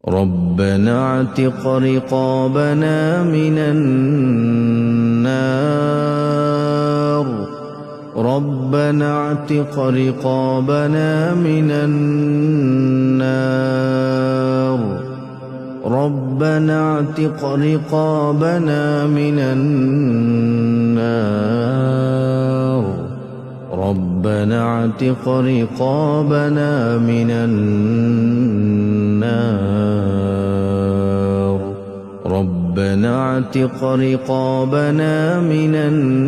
ربنا اعتق رقابنا من النار ربنا اعتق رقابنا من النار ربنا اعتق رقابنا من النار ربنا اعتق رقابنا من النار ربنا اعتق رقابنا من النار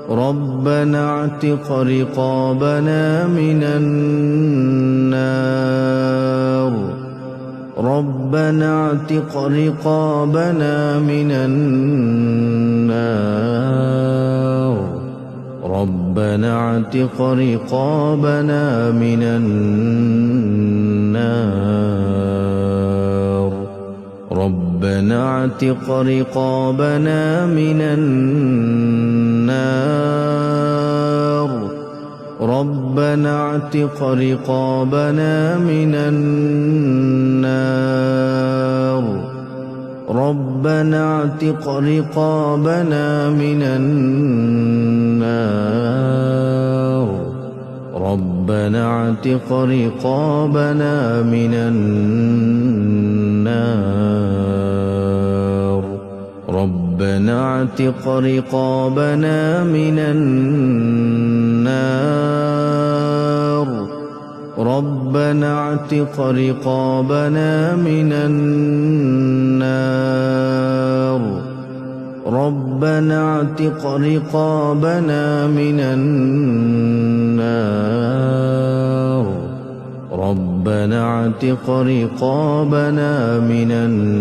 ربنا اعتق رقابنا من النار ربنا اعتق رقابنا من النار ربنا اعتق رقابنا من النار ربنا اعتق رقابنا من النار ربنا اعتق رقابنا من النار ربنا اعتق رقابنا من النار ربنا اعتق رقابنا من النار ربنا اعتق رقابنا من النار ربنا اعتق رقابنا من النار ربنا اعتق رقابنا من النار ربنا اعتق رقابنا من النار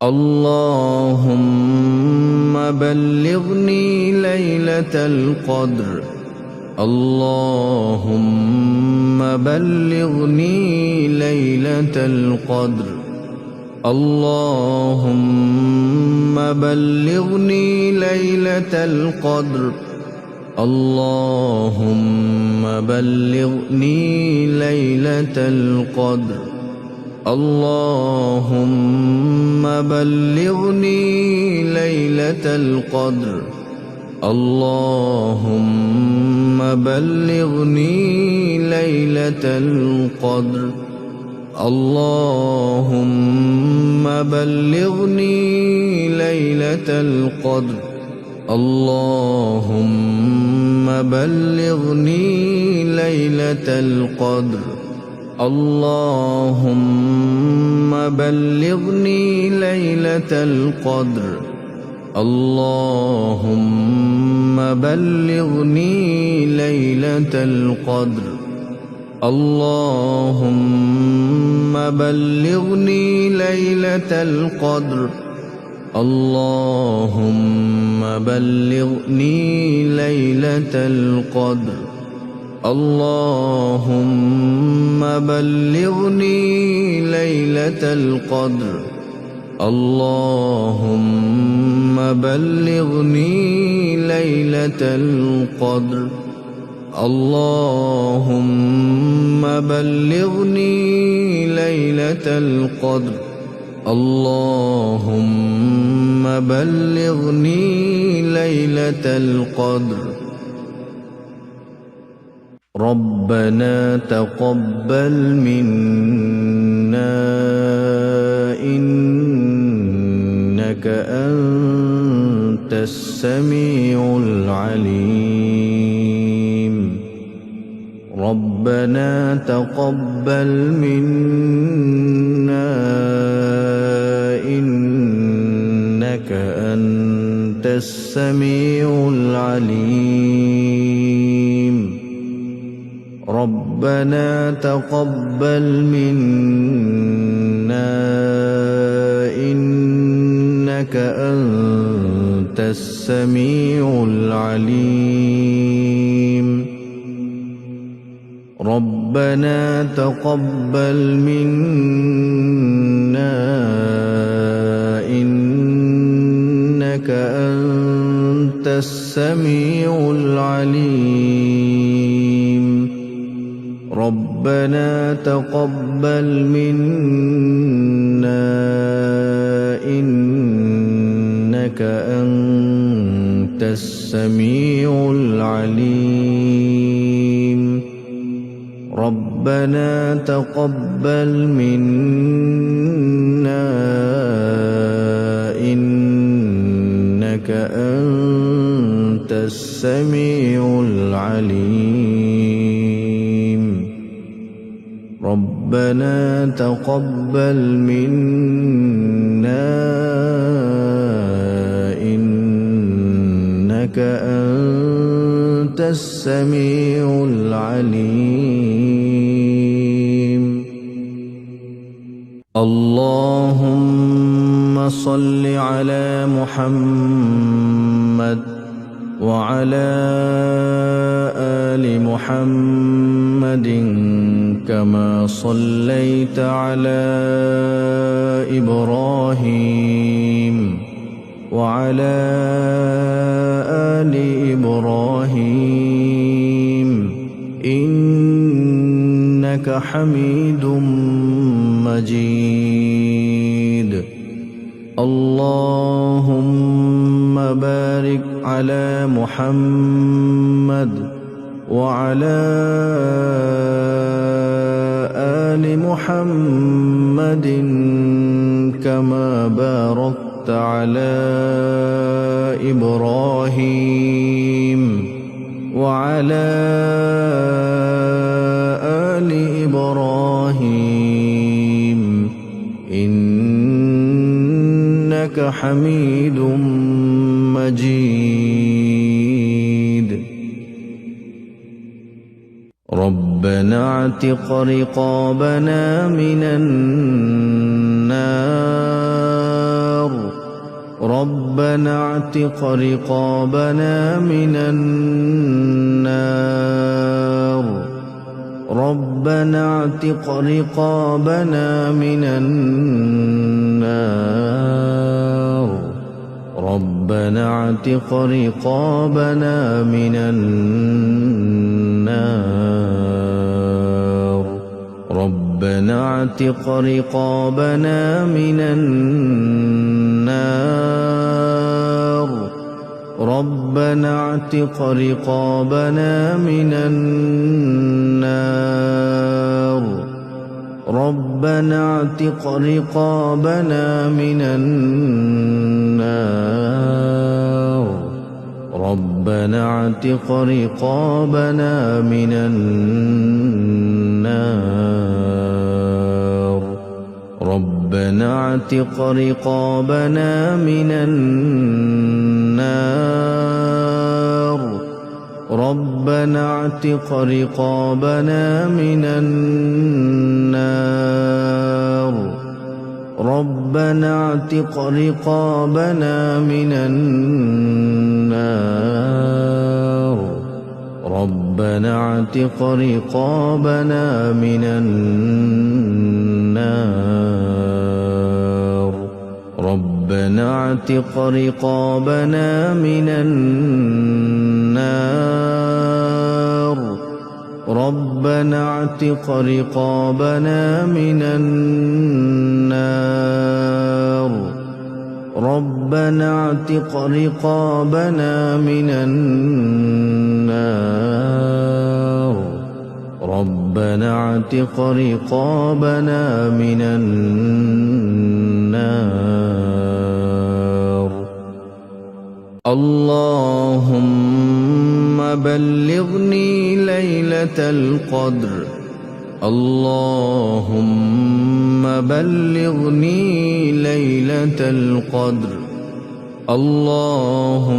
اللهم بلغني ليلة القدر اللهم بلغني ليلة القدر اللهم بلغني ليلة القدر اللهم بلغني ليلة القدر اللهم بلغني ليلة القدر اللهم بلغني ليلة القدر اللهم بلغني ليلة القدر اللهم بلغني ليلة القدر اللهم بلغني ليلة القدر اللهم بلغني ليلة القدر اللهم بلغني ليلة القدر اللهم بلغني ليلة القدر اللهم بلغني ليلة القدر اللهم بلغني ليلة القدر اللهم بلغني ليلة القدر اللهم بلغني ليلة القدر ربنا تقبل منا إنك أنت السميع العليم ربنا تقبل منا إنك أنت السميع العليم ربنا تقبل منا إنك أنت السميع العليم ربنا تقبل منا إنك أنت السميع العليم ربنا تقبل منا إنك أنت السميع العليم ربنا تقبل منا إنك أنت السميع العليم ربنا تقبل منا إنك أنت السميع العليم اللهم صل على محمد وعلى آل محمد كما صليت على إبراهيم وعلى آل إبراهيم إنك حميد مجيد اللهم بارك على محمد وعلى آل محمد كما باركت على إبراهيم وعلى آل إبراهيم إنك حميد مجيد ربنا اعتق رقابنا من النار ربنا اعتق رقابنا من النار ربنا اعتق رقابنا من النار ربنا اعتق رقابنا من النار ربنا اعتق رقابنا من النار ربنا اعتق رقابنا من النار ربنا اعتق رقابنا من النار ربنا اعتق رقابنا من النار ربنا اعتق رقابنا من النار ربنا اعتق رقابنا من النار ربنا اعتق رقابنا من النار ربنا اعتق رقابنا من النار ربنا اعتق رقابنا من النار ربنا اعتق رقابنا من النار ربنا اعتق رقابنا من النار ربنا اعتق رقابنا من النار اللهم بلغني ليلة القدر اللهم بلغني ليلة القدر اللهم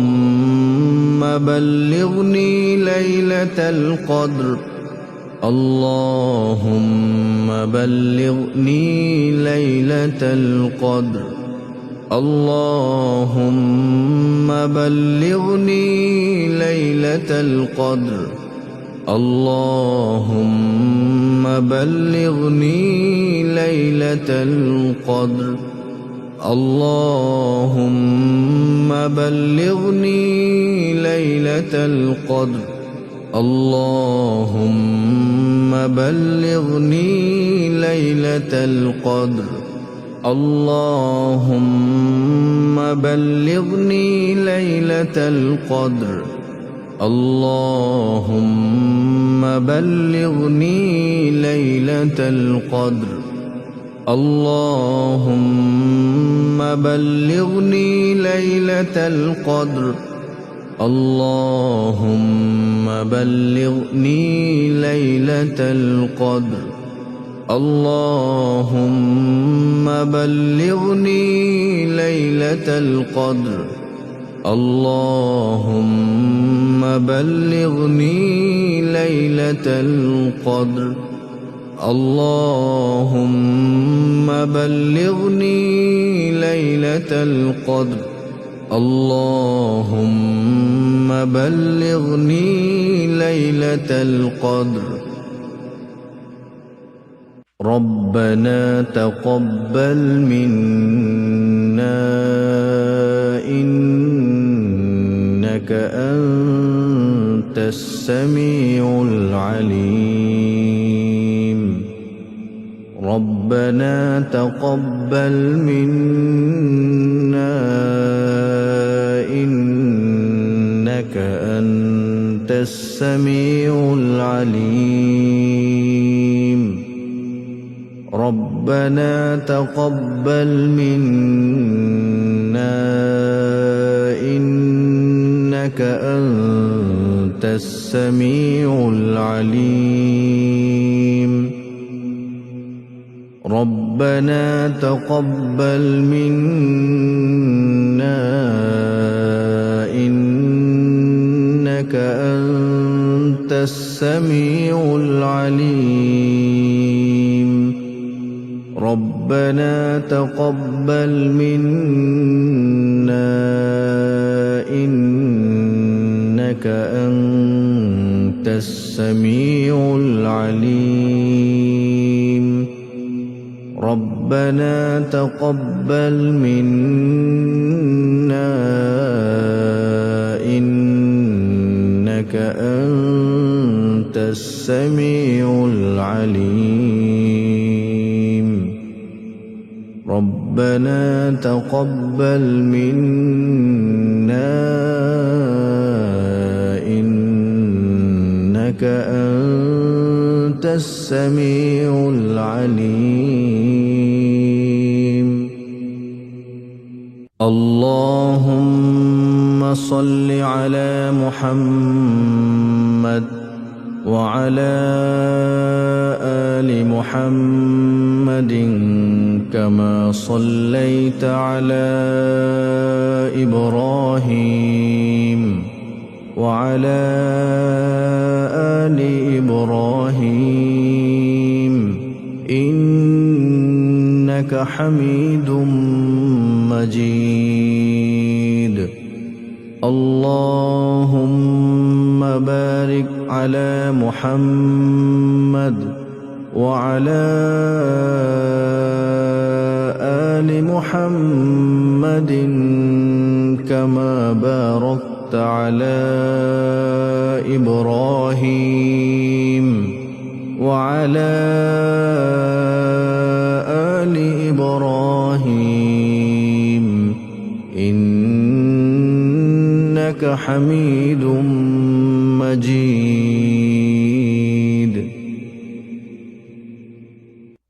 بلغني ليلة القدر اللهم بلغني ليلة القدر اللهم بلغني ليلة القدر اللهم بلغني ليلة القدر اللهم بلغني ليلة القدر اللهم بلغني ليلة القدر اللهم بلغني ليلة القدر اللهم بلغني ليلة القدر اللهم بلغني ليلة القدر اللهم بلغني ليلة القدر اللهم بلغني ليلة القدر اللهم بلغني ليلة القدر اللهم بلغني ليلة القدر اللهم بلغني ليلة القدر ربنا تقبل منا إنك أنت السميع العليم ربنا تقبل منا إنك أنت السميع العليم ربنا تقبل منا إنك أنت السميع العليم ربنا تقبل منا إنك أنت السميع العليم ربنا تقبل منا إنك أنت السميع العليم ربنا تقبل منا إنك أنت السميع العليم ربنا تقبل منا إنك أنت السميع العليم اللهم صل على محمد وعلى آل محمد كما صليت على إبراهيم وعلى آل إبراهيم إنك حميد مجيد اللهم بارك على محمد وعلى آل محمد كما باركت على إبراهيم وعلى آل إبراهيم إنك حميد مجيد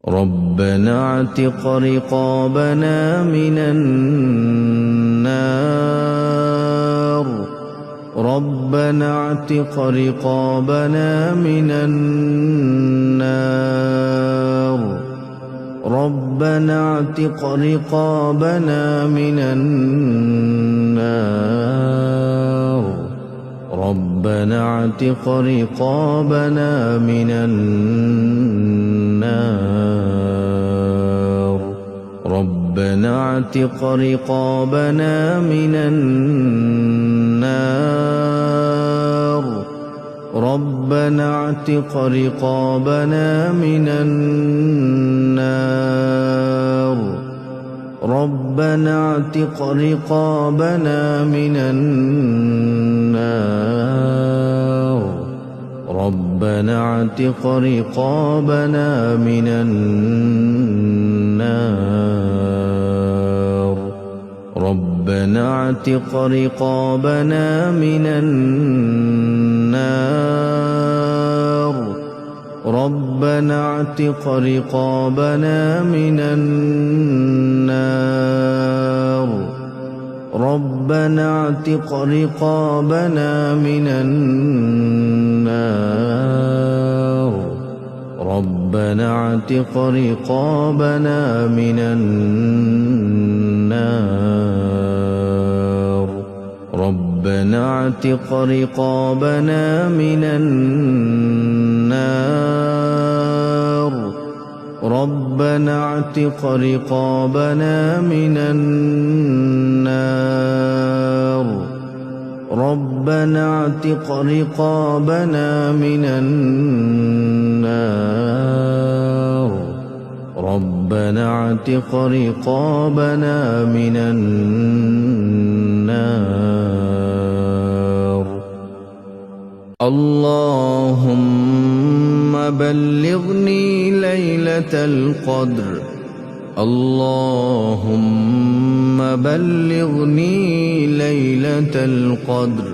ربنا اعتق رقابنا من النار ربنا اعتق رقابنا من النار ربنا اعتق رقابنا من النار ربنا اعتق رقابنا من النار ربنا اعتق رقابنا من النار ربنا اعتق رقابنا من النار ربنا اعتق رقابنا من النار ربنا اعتق رقابنا من النار ربنا اعتق رقابنا من النار ربنا اعتق رقابنا من النار ربنا اعتق رقابنا من النار ربنا اعتق رقابنا من النار ربنا اعتق رقابنا من النار ربنا اعتق رقابنا من النار ربنا اعتق رقابنا من النار ربنا اعتق رقابنا من النار اللهم بلغني ليلة القدر اللهم بلغني ليلة القدر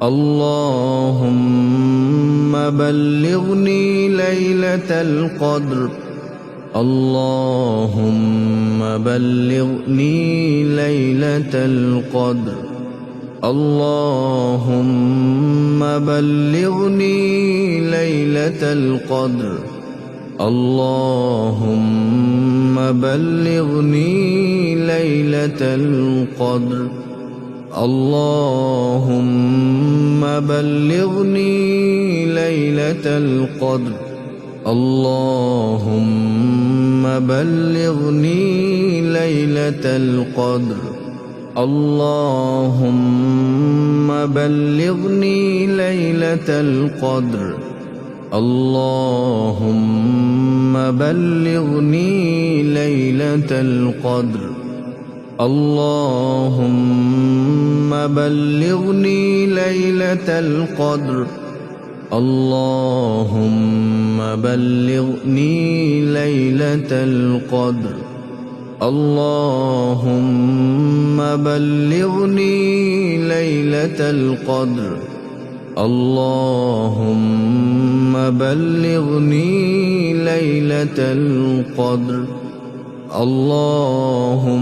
اللهم بلغني ليلة القدر اللهم بلغني ليلة القدر اللهم بلغني ليلة القدر اللهم بلغني ليلة القدر اللهم بلغني ليلة القدر اللهم بلغني ليلة القدر اللهم بلغني ليلة القدر اللهم بلغني ليلة القدر اللهم بلغني ليلة القدر اللهم بلغني ليلة القدر اللهم بلغني ليلة القدر اللهم بلغني ليلة القدر اللهم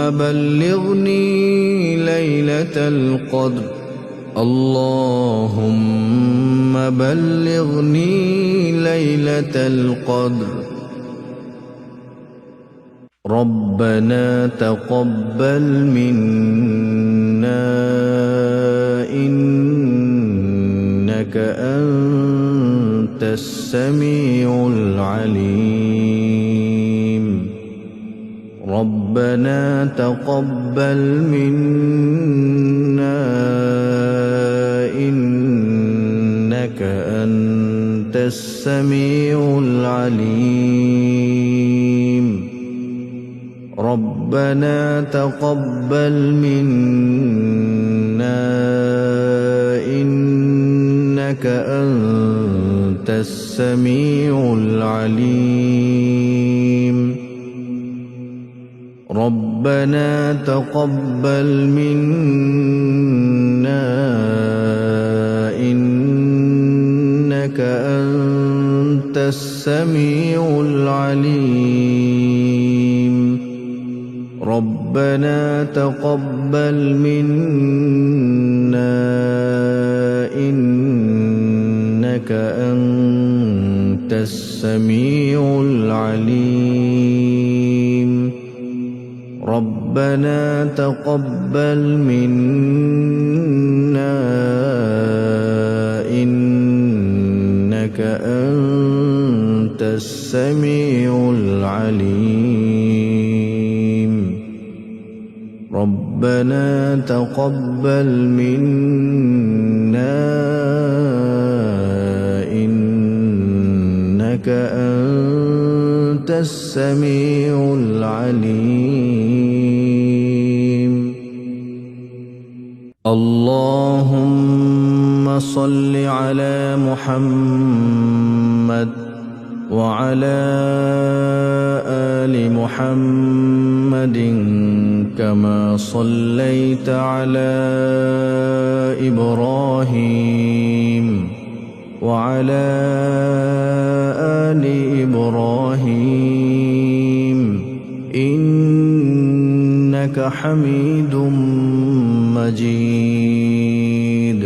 بلغني ليلة القدر اللهم بلغني ليلة القدر ربنا تقبل منا إنك أنت السميع العليم ربنا تقبل منا إنك أنت السميع العليم ربنا تقبل منا إنك أنت السميع العليم ربنا تقبل منا إنك أنت السميع العليم ربنا تقبل منا إنك أنت السميع العليم ربنا تقبل منا إنك أنت السميع العليم ربنا تقبل منا إنك أنت السميع العليم. اللهم صل على محمد وعلى آل محمد كما صليت على إبراهيم وعلى آل إبراهيم إنك حميد مجيد.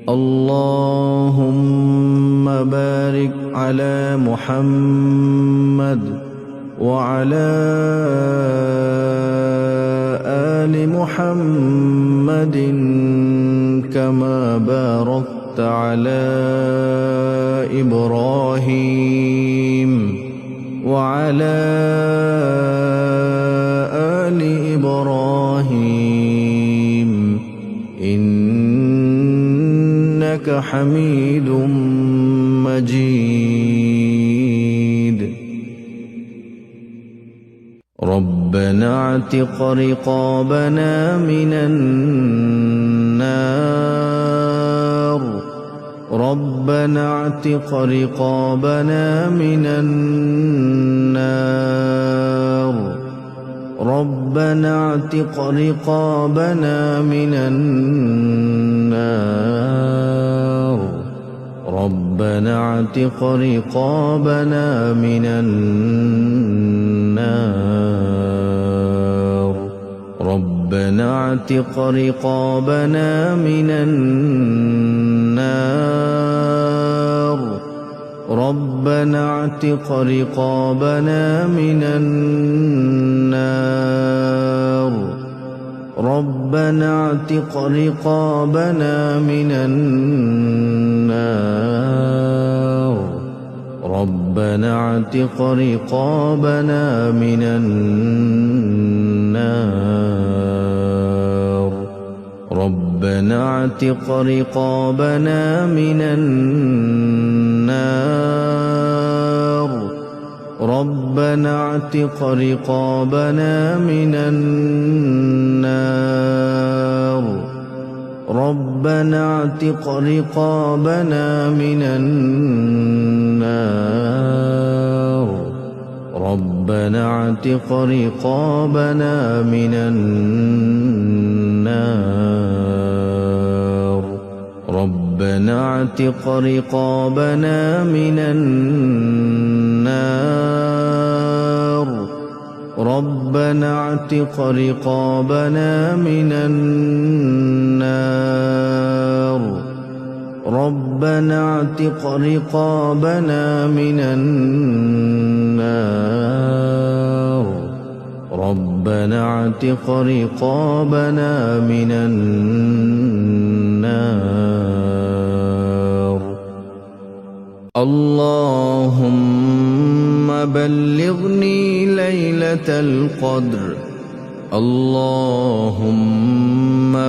اللهم بارك على محمد وعلى آل محمد كما باركت على إبراهيم وعلى آل إبراهيم إنك حميد مجيد. ربنا اعتق رقابنا من النار. ربنا اعتق رقابنا من النار. ربنا اعتق رقابنا من النار. ربنا اعتق رقابنا من النار. ربنا اعتق رقابنا من النار. ربنا اعتق رقابنا من النار. ربنا اعتق رقابنا من النار. ربنا اعتق رقابنا من النار. ربنا اعتق رقابنا من النار. ربنا اعتق رقابنا من النار. ربنا اعتق رقابنا من النار. ربنا اعتق رقابنا من النار. ربنا اعتق رقابنا من النار. ربنا اعتق رقابنا من النار. ربنا اعتق رقابنا من النار. ربنا اعتق رقابنا من النار. اللهم بلغني ليلة القدر. اللهم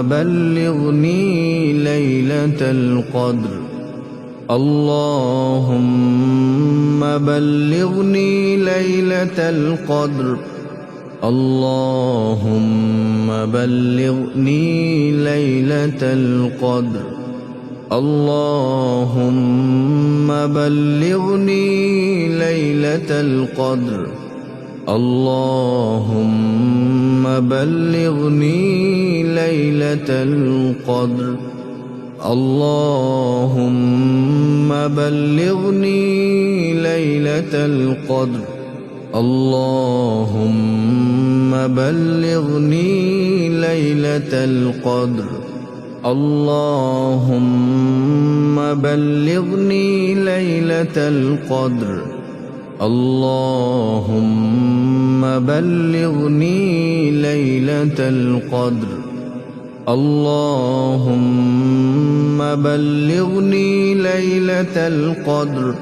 بلغني ليلة القدر. اللهم بلغني ليلة القدر. اللهم بلغني ليلة القدر. اللهم بلغني ليلة القدر. اللهم بلغني ليلة القدر. اللهم بلغني ليلة القدر. اللهم بلغني ليلة القدر. اللهم بلغني ليلة القدر. اللهم بلغني ليلة القدر. اللهم بلغني ليلة القدر.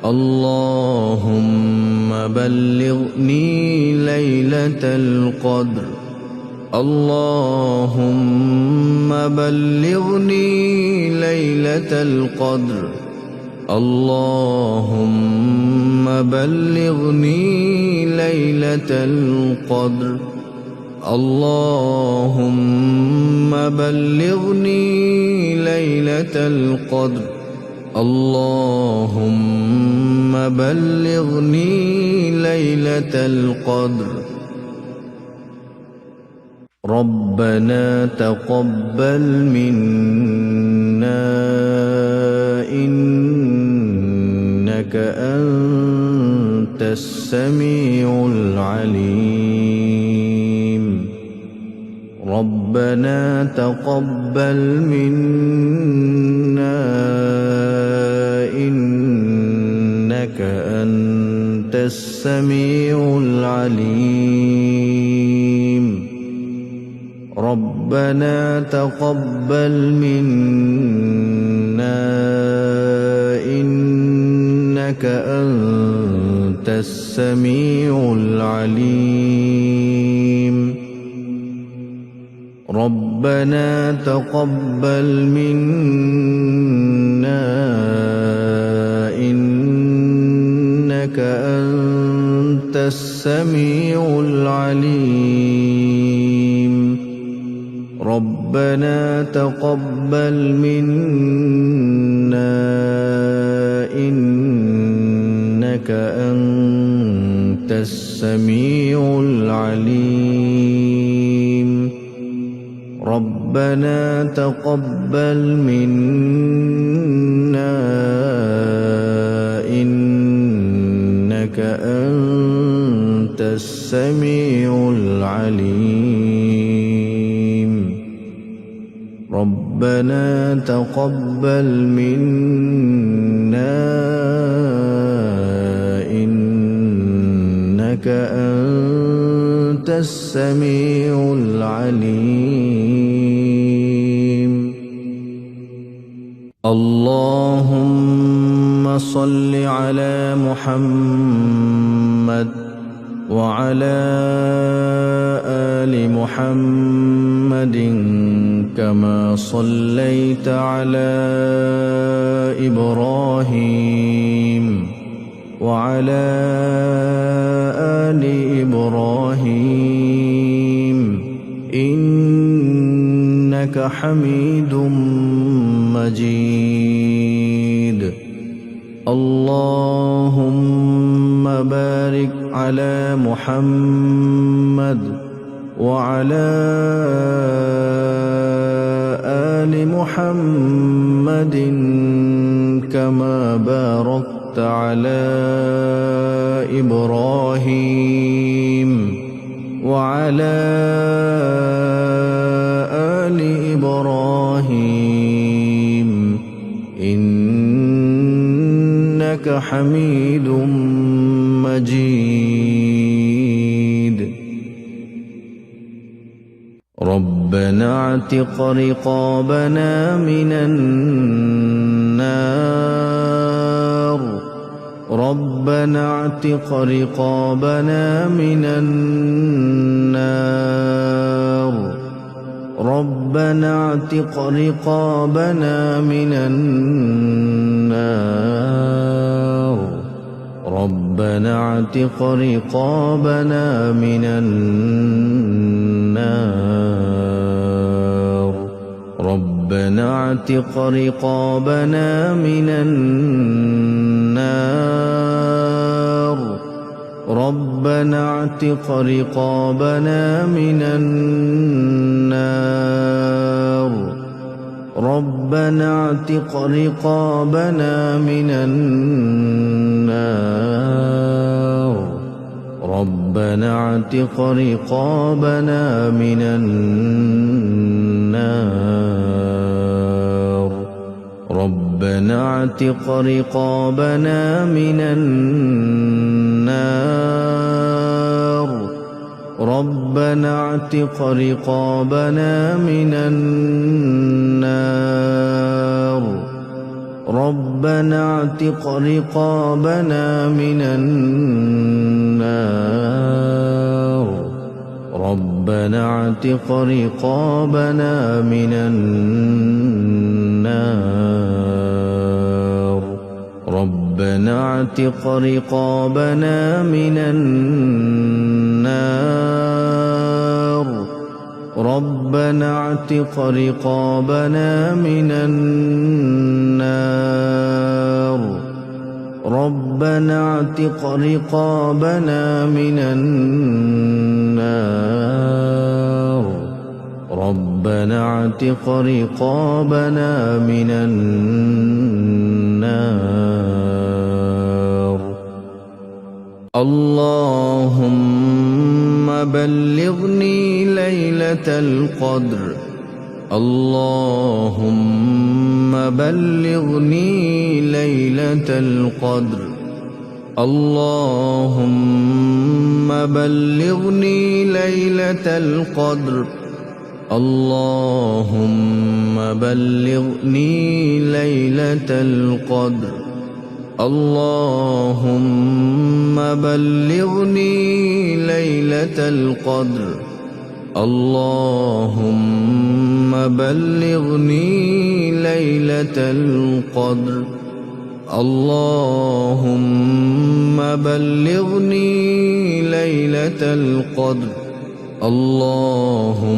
اللهم بلغني ليلة القدر. اللهم بلغني ليلة القدر. اللهم بلغني ليلة القدر اللهم بلغني ليلة القدر اللهم بلغني ليلة القدر ربنا تقبل منا إنك أنت السميع العليم ربنا تقبل منا إنك أنت السميع العليم ربنا تقبل منا إنك أنت السميع العليم ربنا تقبل منا إنك أنت السميع العليم ربنا تقبل منا إنك أنت السميع العليم ربنا تقبل منا إنك أنت السميع العليم ربنا تقبل منا إنك أنت السميع العليم اللهم صل على محمد وعلى آل محمد كما صليت على إبراهيم وعلى آل إبراهيم إنك حميد مجيد اللهم بارك على محمد وعلى آل محمد كما باركت على إبراهيم وعلى آل إبراهيم إنك حميد مجيد ربنا اعتق رقابنا من النار ربنا اعتق رقابنا من النار ربنا اعتق رقابنا من النار ربنا اعتق رقابنا من النار ربنا اعتق رقابنا من النار ربنا اعتق رقابنا من النار ربنا اعتق رقابنا من النار ربنا اعتق رقابنا من النار ربنا اعتق رقابنا من النار ربنا اعتق رقابنا من النار ربنا اعتق رقابنا من النار ربنا اعتق رقابنا من النار ربنا اعتق رقابنا من النار ربنا اعتق رقابنا من النار ربنا اعتق رقابنا من النار ربنا اعتق رقابنا من النار اللهم بلغني ليلة القدر اللهم بلغني ليلة القدر اللهم بلغني ليلة القدر اللهم بلغني ليلة القدر اللهم بلغني ليلة القدر اللهم بلغني ليلة القدر اللهم بلغني ليلة القدر اللهم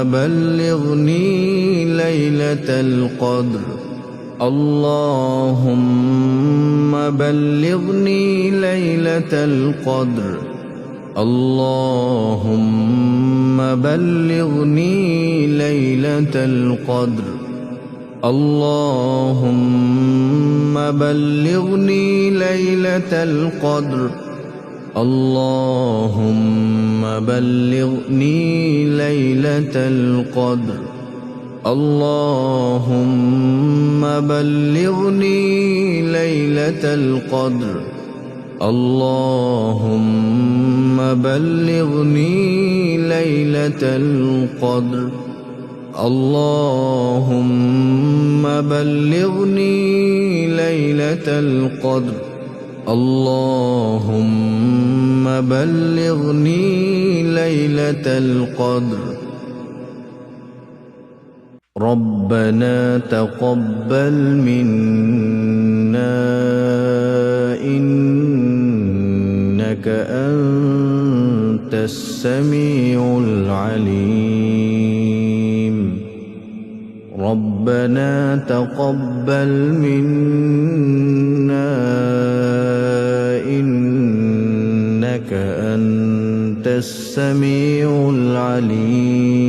بلغني ليلة القدر اللهم بلغني ليلة القدر اللهم بلغني ليلة القدر اللهم بلغني ليلة القدر اللهم بلغني ليلة القدر اللهم بلغني ليلة القدر اللهم بلغني ليلة القدر اللهم بلغني ليلة القدر اللهم بلغني ليلة القدر ربنا تقبل منا إنك أنت السميع العليم ربنا تقبل منا إنك أنت السميع العليم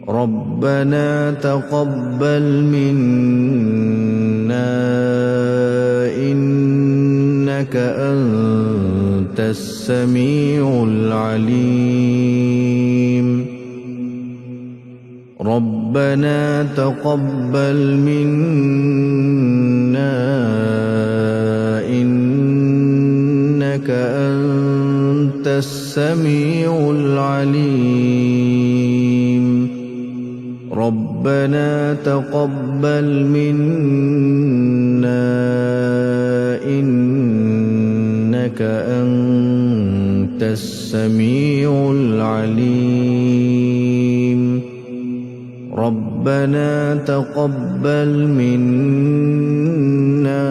ربنا تقبل منا إنك أنت السميع العليم ربنا تقبل منا إنك أنت السميع العليم ربنا تقبل منا إنك أنت السميع العليم ربنا تقبل منا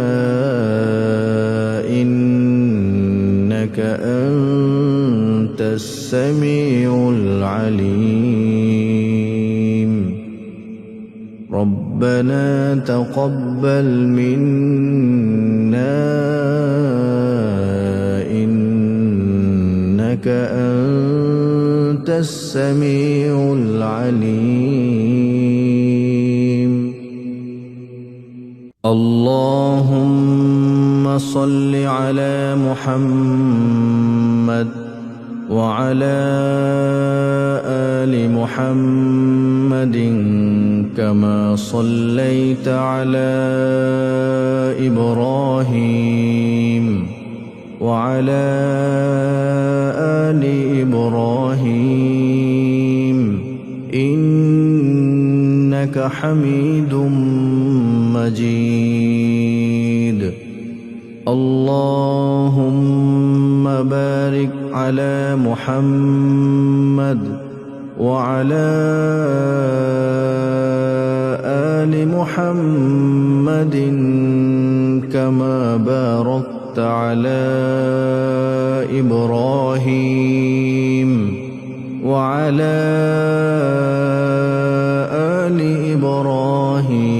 إنك أنت السميع العليم ربنا تقبل منا إنك أنت السميع العليم اللهم صل على محمد وعلى آل محمد كما صليت على إبراهيم وعلى آل إبراهيم إنك حميد مجيد اللهم بارك على محمد وعلى آل محمد محمد كما باركت على إبراهيم وعلى آل إبراهيم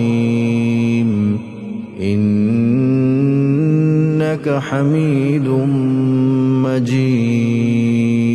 إنك حميد مجيد.